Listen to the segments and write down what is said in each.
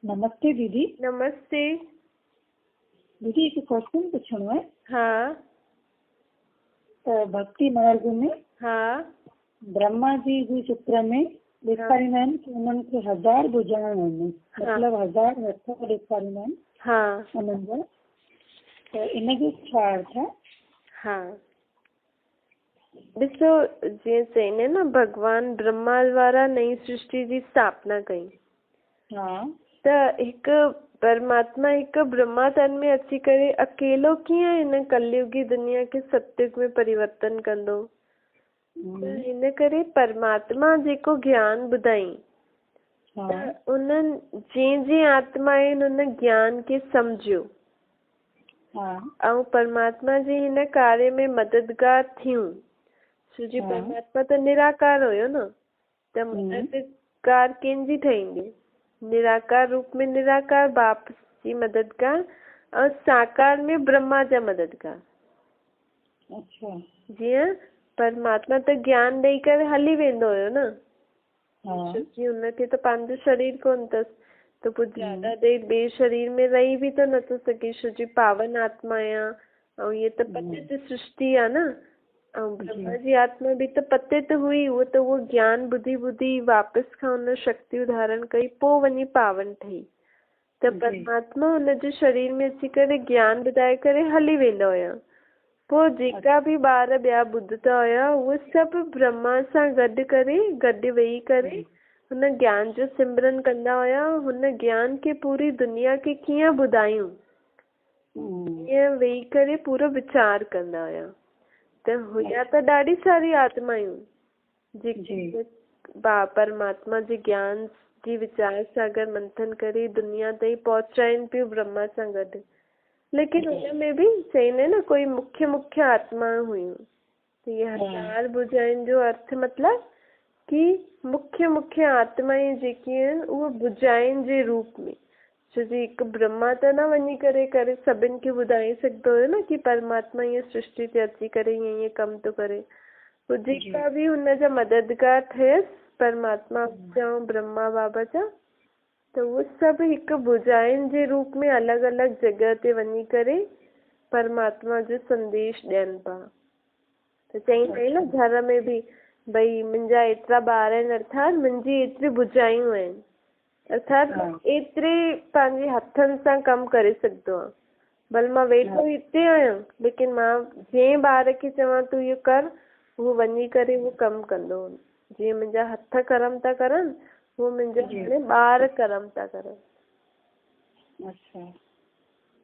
नमस्ते दीदी। नमस्ते दीदी एक क्वेश्चन पूछना है। हाँ तो भक्ति मार्ग में हाँ ब्रह्मा जी जी चित्र में ॾेखारींदा आहिनि कि उन्हनि खे 1000 भुजाऊं आहिनि, मतलब 1000 हथ ॾेखारींदा आहिनि हाँ उन्हनि जा। त इन जो छा अर्थ आहे? हाँ ॾिसो, जीअं चईनि न, भगवान ब्रह्मा द्वारा नई सृष्टि जी स्थापना कई। हाँ त हिकु परमात्मा हिकु ब्रह्मा तन में अची करे अकेलो कीअं हिन कलयुगी दुनिया खे सतयुग में परिवर्तन कंदो। त हिन करे परमात्मा जेको ज्ञान ॿुधाई, त उन्हनि जीअं जीअं आत्मा आहिनि उन ज्ञान खे सम्झियो ऐं परमात्मा जी हिन कार्य में मददगार थियूं। छोजी परमात्मा त निराकार हुयो न, त मददगार कंहिंजी ठहींदी? निराकार रूप में निराकार बाप जी मददगार और साकार में ब्रह्मा जा मददगार। अच्छा। जीअं परमात्मा त ज्ञान ॾेई करे हली वेंदो हुयो न, छोकी हुनखे त पंहिंजो शरीर कोन अथसि, त पोइ ज्यादा देर ॿिए शरीर में रही बि त नथो सघे, छोजी पावन आत्मा आहियां ऐं ये त पतित सृष्टि आहे न। ऐं ब्रह्मा जी आत्मा बि त पतित हुई, उहो ज्ञान ॿुधी ॿुधी वापसि खां हुन शक्ति धारण कई, पोइ वञी पावन ठही। त परमात्मा हुनजे शरीर में अची करे ज्ञान ॿुधाए करे हली वेंदा हुया। पोइ जेका बि ॿार ॿिया ॿुधंदा हुया उहे सभु ब्रह्मा सां गॾु वेही करे हुन ज्ञान जो सिमरन कंदा हुया। हुन ज्ञान खे पूरी दुनिया खे कीअं ॿुधायूं, कीअं वेही करे पूरो वीचार कंदा हुया। त हुया त ॾाढी सारी आत्मायूं जेके परमात्मा जे ज्ञान जी विचार सागर मंथन करे दुनिया ताईं पहुचाइनि पियूं ब्रह्मा सां गॾु। लेकिन हुन में बि चईंदा न कोई मुख्य आत्मा हुयूं। त ये 1000 भुजाउनि जो अर्थ मतलब कि मुख्य आत्माएं जेकी आहिनि उहे भुजाउनि जे रूप में। छोजी हिकु ब्रह्मा त न वञी करे सभिनि खे ॿुधाए सघंदो हुयो न कि परमात्मा हीअ सृष्टि ते अची करे हीअं कमु थो करे। पोइ जेका बि हुनजा मददगार ठयसि परमात्मा जा ब्रह्मा बाबा जा, त उहे सभु हिकु भुजाउनि जे रूप में अलॻि अलॻि जॻह ते वञी करे परमात्मा जो संदेश ॾियनि पिया। त चईंदा आहिनि न घर में बि भई मुंहिंजा एतिरा ॿार आहिनि, अर्थात मुंहिंजी एतिरी भुजायूं आहिनि, अर्थात एतिरे पंहिंजे हथनि सां कमु करे सघंदो आहे। भले मां वेठो हिते आहियां, लेकिन मां जंहिं ॿार खे चवां तूं इहो कर, उहो वञी करे उहो कमु कंदो। जीअं मुंहिंजा हथ कर्म था करनि, उहो मुंहिंजा ॿार कर्म था करनि। अच्छा।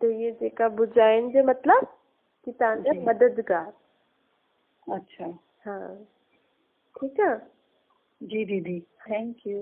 त इहे जेका भुजाउनि जो मतिलबु कि तव्हांजा मददगार। अच्छा। हाँ, ठीक है जी दीदी, थैंक यू।